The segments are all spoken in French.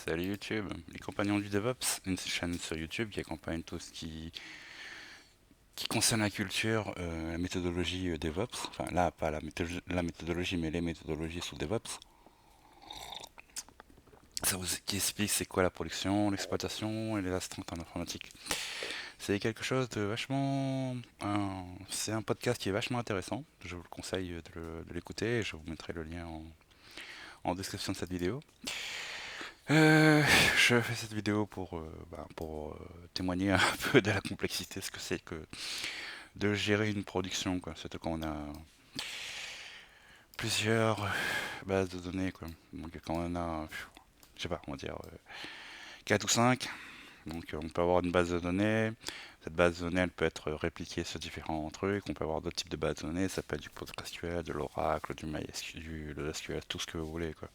Salut YouTube, les compagnons du DevOps, une chaîne sur YouTube qui accompagne tout ce qui concerne la culture, la méthodologie DevOps. Enfin là, pas la méthodologie, mais les méthodologies sous DevOps. Qui explique c'est quoi la production, l'exploitation et les astreintes en informatique. C'est quelque chose de vachement... c'est un podcast qui est vachement intéressant. Je vous le conseille de l'écouter et je vous mettrai le lien en description de cette vidéo. Euh, je fais cette vidéo pour témoigner un peu de la complexité, ce que c'est que de gérer une production, quoi. Surtout quand on a plusieurs bases de données, quoi. Donc quand on a, je sais pas, on va dire 4 ou 5, donc on peut avoir une base de données. Cette base de données, elle peut être répliquée sur différents trucs. On peut avoir d'autres types de bases de données. Ça peut être du PostgreSQL, de l'Oracle, du MySQL, de l'SQL, tout ce que vous voulez, quoi.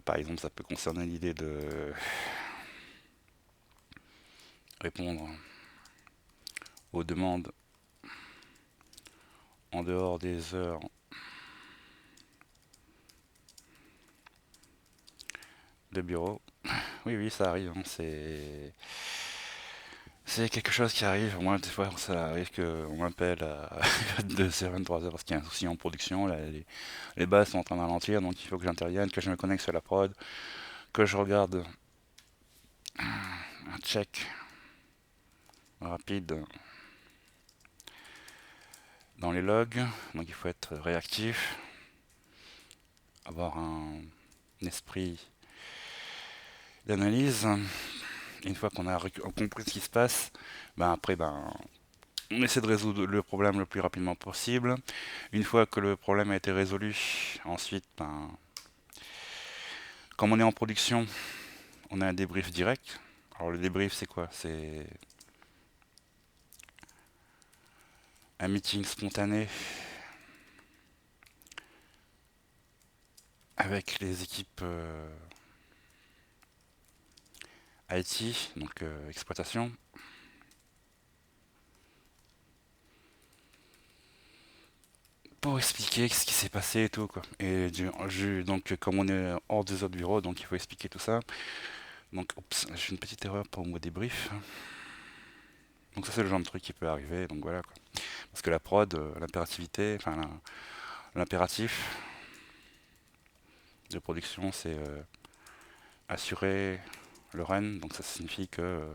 Par exemple, ça peut concerner l'idée de répondre aux demandes en dehors des heures de bureau. Oui, oui, ça arrive, hein, c'est quelque chose qui arrive. Moi, des fois, ça arrive qu'on m'appelle à 2h, 23h parce qu'il y a un souci en production. Là, les bases sont en train de ralentir, donc il faut que j'intervienne, que je me connecte sur la prod, que je regarde un check rapide dans les logs. Donc il faut être réactif, avoir un esprit d'analyse. Une fois qu'on a compris ce qui se passe, après, on essaie de résoudre le problème le plus rapidement possible. Une fois que le problème a été résolu, ensuite, comme on est en production, on a un débrief direct. Alors le débrief, c'est quoi? C'est un meeting spontané avec les équipes IT, donc exploitation, pour expliquer ce qui s'est passé et tout, quoi. Et donc comme on est hors des heures de bureau, donc il faut expliquer tout ça. Donc, oups, j'ai une petite erreur pour mon débrief. Donc ça c'est le genre de truc qui peut arriver, donc voilà, quoi. Parce que la prod, l'impérativité, l'impératif de production, c'est assurer le run, donc ça signifie que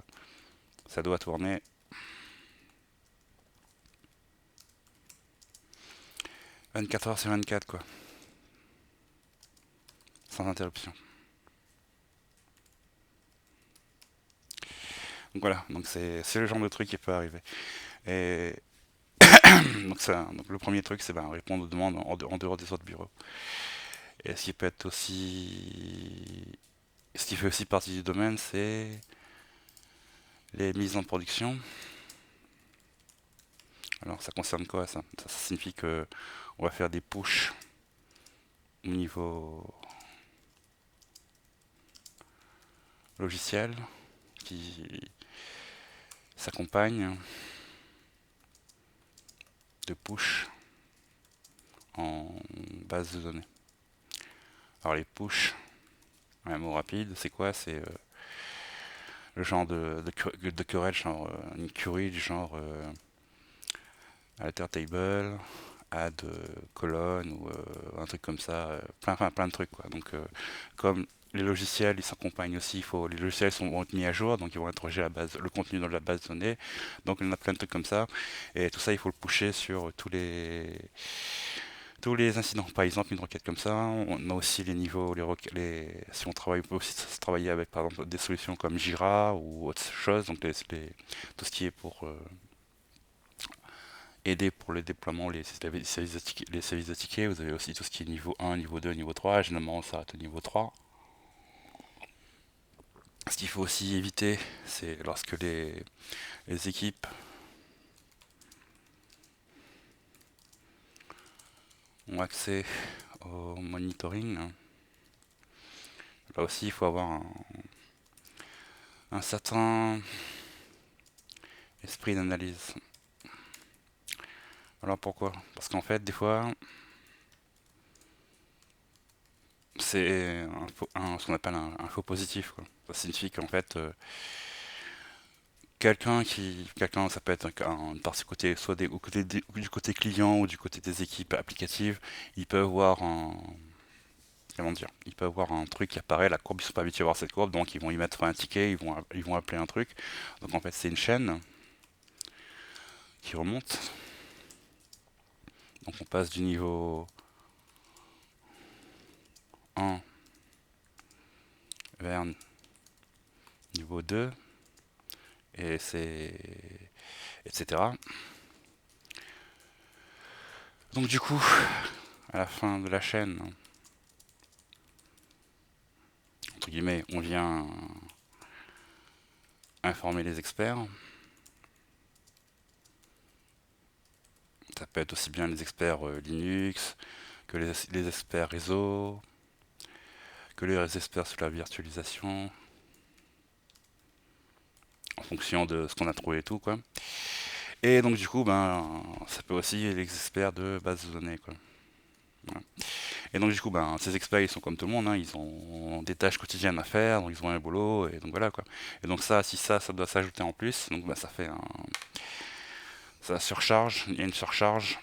ça doit tourner 24 heures sur 24, quoi, sans interruption. Donc voilà, donc c'est le genre de truc qui peut arriver. Et donc le premier truc, c'est répondre aux demandes en dehors des autres bureaux. Et ce qui peut être aussi... Ce qui fait aussi partie du domaine, c'est les mises en production. Alors ça concerne quoi ça? Ça signifie que on va faire des push au niveau logiciel qui s'accompagne de push en base de données. Alors les push, un mot rapide, c'est quoi? C'est le genre de querelle, genre une query du genre alter table, add colonne ou un truc comme ça, plein de trucs, quoi. Donc comme les logiciels ils s'accompagnent aussi, les logiciels vont être mis à jour, donc ils vont interroger le contenu dans la base de données, donc il y en a plein de trucs comme ça, et tout ça il faut le pusher sur tous les incidents. Par exemple, une requête comme ça, on a aussi les niveaux, si on peut aussi travailler avec par exemple des solutions comme Jira ou autre chose, donc tout ce qui est pour aider pour le déploiement, services de tickets. Vous avez aussi tout ce qui est niveau 1, niveau 2, niveau 3. Généralement, on s'arrête au niveau 3. Ce qu'il faut aussi éviter, c'est lorsque les équipes ont accès au monitoring. Là aussi, il faut avoir un certain esprit d'analyse. Alors pourquoi? Parce qu'en fait, des fois, c'est ce qu'on appelle un faux positif, quoi. Ça signifie qu'en fait, quelqu'un, ça peut être une partie côté, soit du côté client ou du côté des équipes applicatives, ils peuvent voir comment dire, ils peuvent voir un truc qui apparaît, la courbe, ils sont pas habitués à voir cette courbe, donc ils vont y mettre un ticket, ils vont appeler un truc. Donc en fait, c'est une chaîne qui remonte. Donc on passe du niveau 1 vers niveau 2, et c'est etc. Donc du coup, à la fin de la chaîne, entre guillemets, on vient informer les experts. Ça peut être aussi bien les experts Linux, que les experts réseau, que les experts sur la virtualisation, en fonction de ce qu'on a trouvé et tout, quoi. Et donc du coup, ben, ça peut aussi les experts de base de données, quoi. Voilà. Et donc du coup, ben, ces experts, ils sont comme tout le monde, hein, ils ont des tâches quotidiennes à faire, donc ils ont un boulot, et donc voilà, quoi. Et donc ça, si ça doit s'ajouter en plus, donc ben, ça fait ça surcharge, il y a une surcharge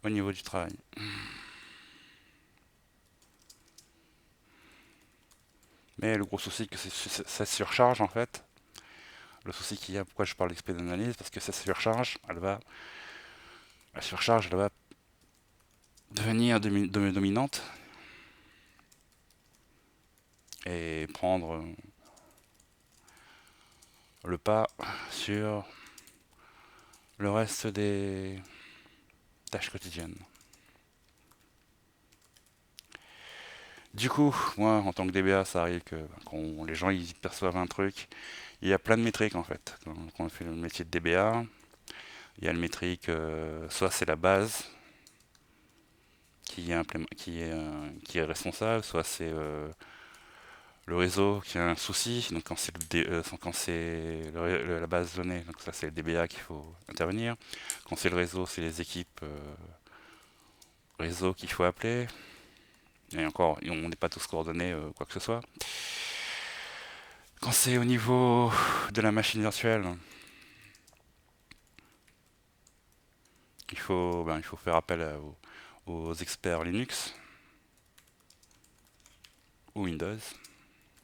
au niveau du travail. Mais le gros souci, que ça surcharge en fait. Le souci qu'il y a, pourquoi je parle d'XP d'analyse, parce que cette surcharge, la surcharge, elle va devenir dominante et prendre le pas sur le reste des tâches quotidiennes. Du coup, moi, en tant que DBA, ça arrive que quand les gens ils perçoivent un truc, il y a plein de métriques en fait. Quand on fait le métier de DBA, il y a le métrique, soit c'est la base qui est responsable, soit c'est le réseau qui a un souci. Donc quand c'est la base de données, donc ça c'est le DBA qu'il faut intervenir. Quand c'est le réseau, c'est les équipes réseau qu'il faut appeler. Et encore, on n'est pas tous coordonnés, quoi que ce soit. Quand c'est au niveau de la machine virtuelle, il faut faire appel aux experts Linux ou Windows,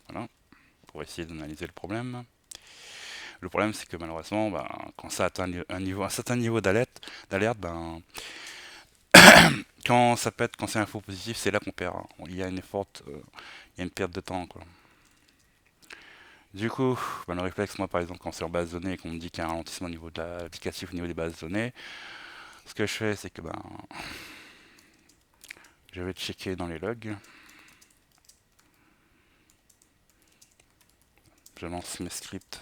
voilà, pour essayer d'analyser le problème. Le problème, c'est que malheureusement, ben, quand ça atteint un certain niveau d'alerte, ben, quand ça pète, quand c'est un faux positif, c'est là qu'on perd, hein. Il y a une perte de temps, quoi. Du coup, ben, le réflexe, moi par exemple, quand c'est en base de données et qu'on me dit qu'il y a un ralentissement au niveau de l'applicatif, au niveau des bases de données, ce que je fais, c'est que ben, je vais checker dans les logs, je lance mes scripts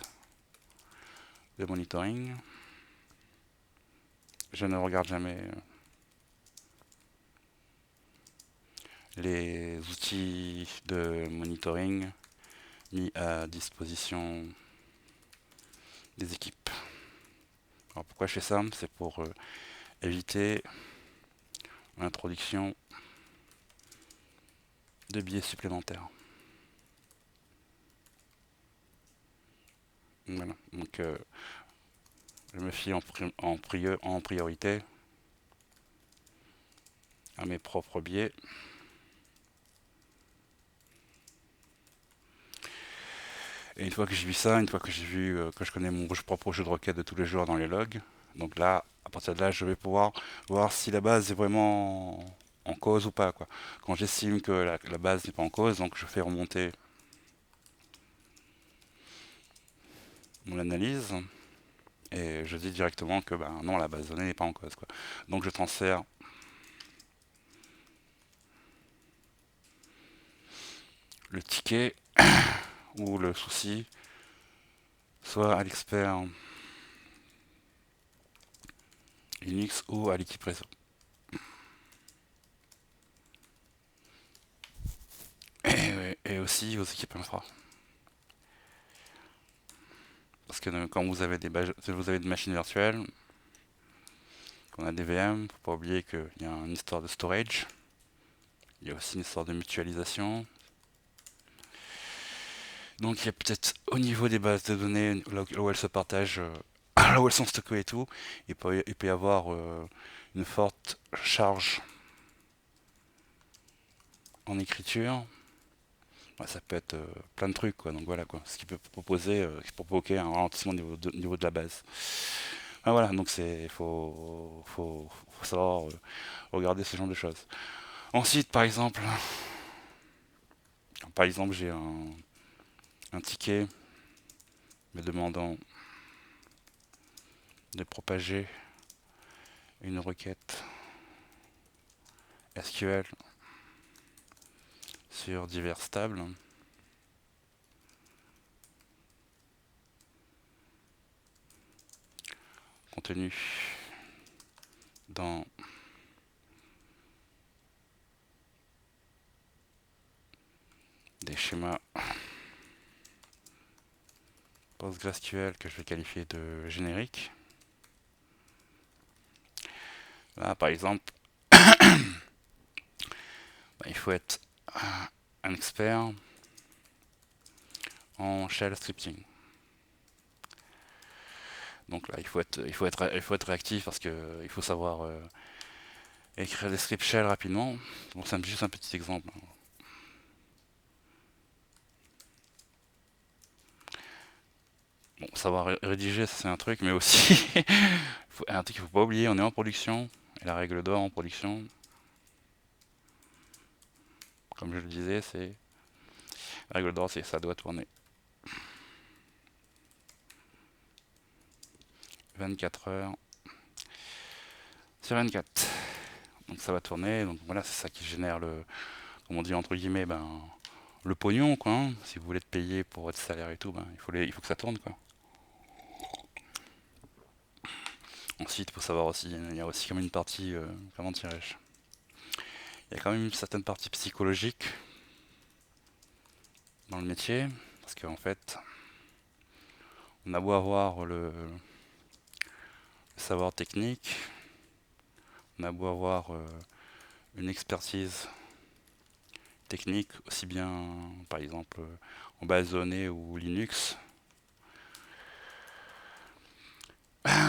de monitoring, je ne regarde jamais les outils de monitoring mis à disposition des équipes. Alors pourquoi je fais ça? C'est pour éviter l'introduction de biais supplémentaires. Voilà. Donc je me fie en priorité à mes propres biais. Et une fois que j'ai vu ça, une fois que j'ai vu que je connais mon propre jeu de requête de tous les jours dans les logs, donc là, à partir de là, je vais pouvoir voir si la base est vraiment en cause ou pas, quoi. Quand j'estime que la base n'est pas en cause, donc je fais remonter mon analyse et je dis directement que ben non, la base de données n'est pas en cause, quoi. Donc je transfère le ticket ou le souci soit à l'expert Linux ou à l'équipe réseau. Et aussi aux équipes infra. Parce que quand vous avez des machines virtuelles, On a des VM, faut pas oublier qu'il y a une histoire de storage, il y a aussi une histoire de mutualisation. Donc il y a peut-être au niveau des bases de données, là où elles se partagent, là où elles sont stockées et tout, il peut y avoir une forte charge en écriture. Ouais, ça peut être plein de trucs, quoi. Donc voilà, quoi. Ce qui peut proposer, qui peut provoquer un ralentissement au niveau de la base. Ah, voilà, donc faut savoir regarder ce genre de choses. Ensuite, par exemple, j'ai un ticket me demandant de propager une requête SQL sur diverses tables contenues dans des schémas PostgreSQL que je vais qualifier de génériques. Là, par exemple, il faut être un expert en shell scripting. Donc là, il faut être réactif parce que il faut savoir écrire des scripts shell rapidement. Bon, c'est juste un petit exemple. Bon, savoir rédiger, ça, c'est un truc, mais aussi, un truc qu'il faut pas oublier, on est en production, et la règle d'or en production, comme je le disais, la règle d'or, c'est ça doit tourner 24 heures sur 24. Donc ça va tourner, donc voilà, c'est ça qui génère comme on dit entre guillemets, le pognon, quoi, hein. Si vous voulez être payé pour votre salaire et tout, il faut que ça tourne, quoi. Ensuite, il faut savoir aussi, il y a aussi comme une partie, comment dirais-je, il y a quand même une certaine partie psychologique dans le métier, parce qu'en fait, on a beau avoir le savoir technique, on a beau avoir une expertise technique, aussi bien par exemple en base de données ou Linux.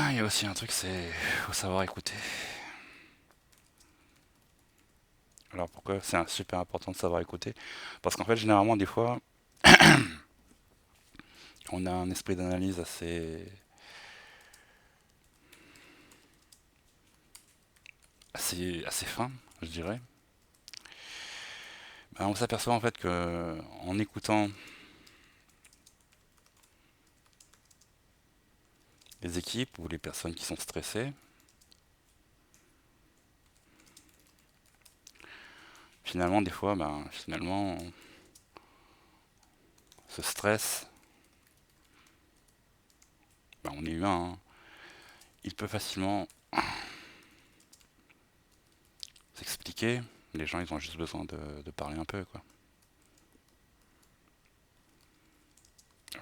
Il y a aussi un truc, c'est faut savoir écouter. Alors pourquoi c'est super important de savoir écouter? Parce qu'en fait, généralement, des fois, on a un esprit d'analyse assez fin, je dirais. On s'aperçoit en fait que en écoutant les équipes ou les personnes qui sont stressées, finalement, des fois, finalement, ce stress, on est humain, hein, il peut facilement s'expliquer. Les gens, ils ont juste besoin de parler un peu, quoi.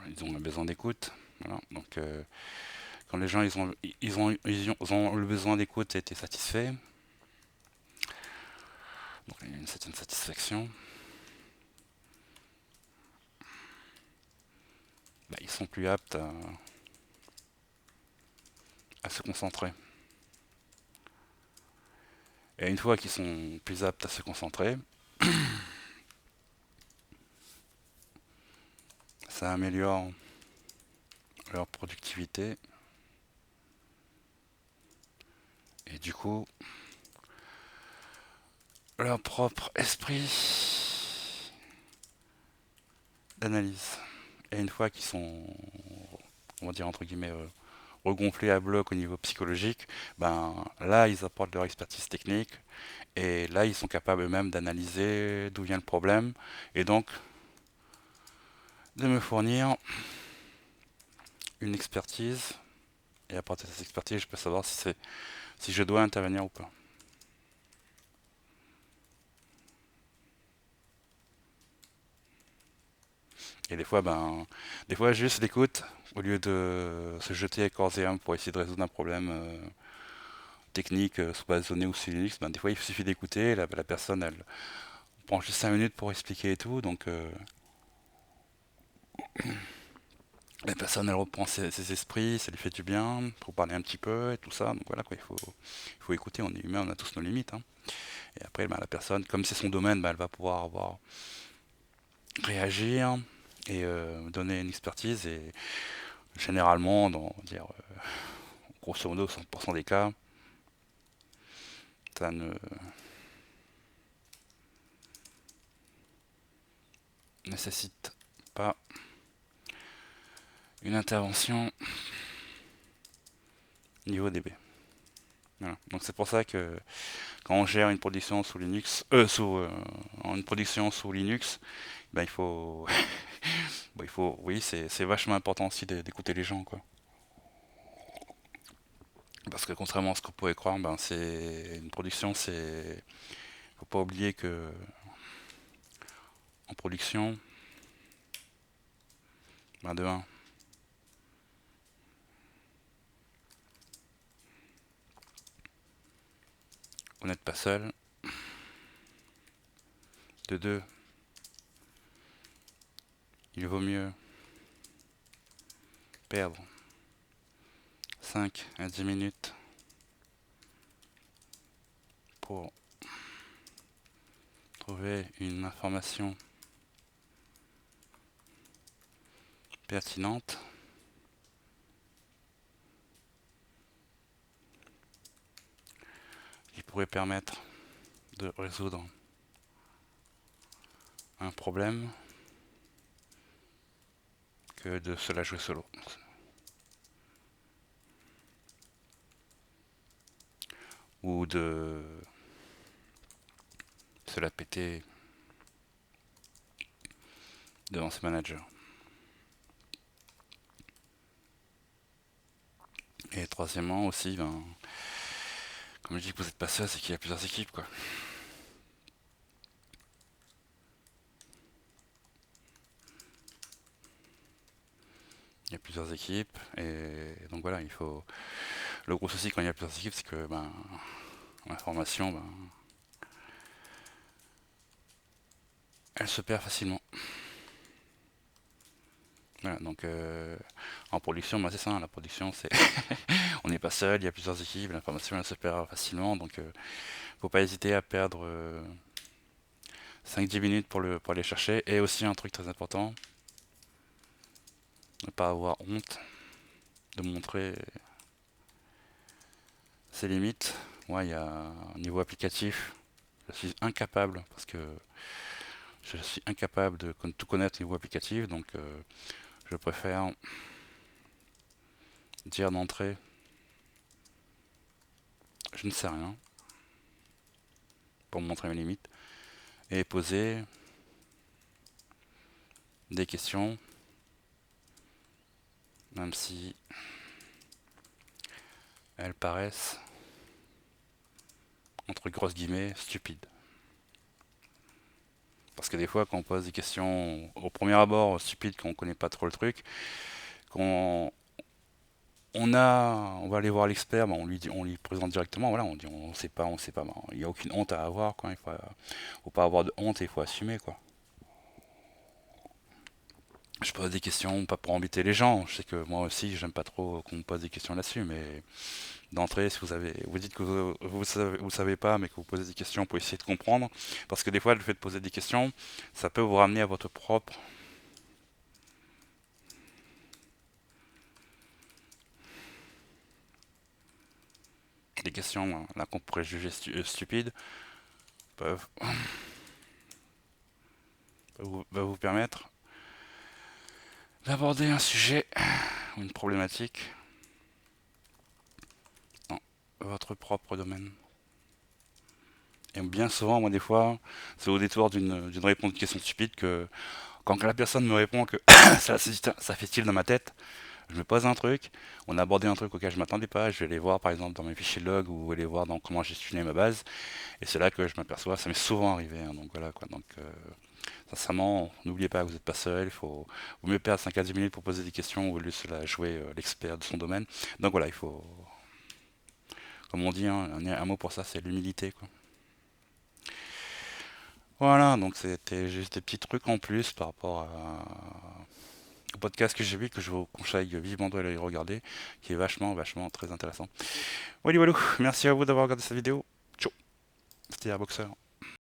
Ils ont besoin d'écoute. Voilà. Donc, quand les gens, ils ont le besoin d'écoute a été satisfait, donc il y a une certaine satisfaction, ils sont plus aptes à se concentrer. Et une fois qu'ils sont plus aptes à se concentrer, ça améliore leur productivité et du coup leur propre esprit d'analyse. Et une fois qu'ils sont, on va dire entre guillemets, regonflés à bloc au niveau psychologique, là ils apportent leur expertise technique et là ils sont capables eux-mêmes d'analyser d'où vient le problème et donc de me fournir une expertise et à partir de cette expertise je peux savoir si je dois intervenir ou pas. Et des fois juste l'écoute, au lieu de se jeter à corps et âme pour essayer de résoudre un problème technique sous base de données ou sous Linux, ben, des fois il suffit d'écouter, la personne elle prend juste 5 minutes pour expliquer et tout, donc la personne elle reprend ses esprits, ça lui fait du bien, pour parler un petit peu et tout ça, donc voilà quoi, il faut écouter, on est humain, on a tous nos limites, hein. Et après ben, la personne, comme c'est son domaine, ben, elle va pouvoir réagir et donner une expertise et généralement, dire, grosso modo 100% des cas, ça ne nécessite pas une intervention niveau DB. Voilà. Donc c'est pour ça que quand on gère une production sous Linux, une production sous Linux, ben oui, c'est vachement important aussi d'écouter les gens, quoi. Parce que contrairement à ce qu'on pourrait croire, ben c'est une production, faut pas oublier que en production, ben de un, vous n'êtes pas seul, de deux, il vaut mieux perdre 5 à 10 minutes pour trouver une information pertinente qui pourrait permettre de résoudre un problème que de se la jouer solo. Ou de se la péter devant ses managers. Et troisièmement aussi, ben, comme je dis que vous n'êtes pas seul, c'est qu'il y a plusieurs équipes, quoi. Il y a plusieurs équipes et donc voilà, il faut. Le gros souci quand il y a plusieurs équipes, c'est que ben l'information, ben, elle se perd facilement. Voilà, donc en production, ben, c'est ça, hein, la production, c'est on n'est pas seul, il y a plusieurs équipes, l'information elle se perd facilement, donc faut pas hésiter à perdre 5-10 minutes pour aller chercher. Et aussi un truc très important, ne pas avoir honte de montrer ses limites. Moi, il y a un niveau applicatif, je suis incapable, parce que je suis incapable de tout connaître au niveau applicatif, donc je préfère dire d'entrée, je ne sais rien, pour montrer mes limites, et poser des questions, même si elles paraissent, entre grosses guillemets, stupides. Parce que des fois, quand on pose des questions au premier abord stupides, quand on connaît pas trop le truc, qu'on on va aller voir l'expert, ben on lui présente directement, voilà, on dit on sait pas, ben, il n'y a aucune honte à avoir, quoi, faut pas avoir de honte et il faut assumer, quoi. Je pose des questions, pas pour embêter les gens, je sais que moi aussi j'aime pas trop qu'on me pose des questions là-dessus, mais d'entrée, si vous dites que vous savez pas, mais que vous posez des questions pour essayer de comprendre, parce que des fois le fait de poser des questions, ça peut vous ramener à votre propre des questions là qu'on pourrait juger stupides peuvent, va vous permettre d'aborder un sujet ou une problématique dans votre propre domaine. Et bien souvent, moi des fois, c'est au détour d'une réponse de question stupide que quand la personne me répond que ça fait style dans ma tête, je me pose un truc, on a abordé un truc auquel je m'attendais pas, je vais aller voir par exemple dans mes fichiers log ou aller voir dans comment gestionner ma base, et c'est là que je m'aperçois, ça m'est souvent arrivé, hein, donc voilà quoi, donc sincèrement, n'oubliez pas que vous n'êtes pas seul, il vaut mieux perdre 5 à 10 minutes pour poser des questions au lieu de se la jouer l'expert de son domaine. Donc voilà, il faut, Comme on dit, hein, un mot pour ça, c'est l'humilité, quoi. Voilà, donc c'était juste des petits trucs en plus par rapport au podcast que j'ai vu, que je vous conseille vivement de aller regarder, qui est vachement très intéressant. Voilà, voilà. Merci à vous d'avoir regardé cette vidéo. Ciao, c'était Airboxer.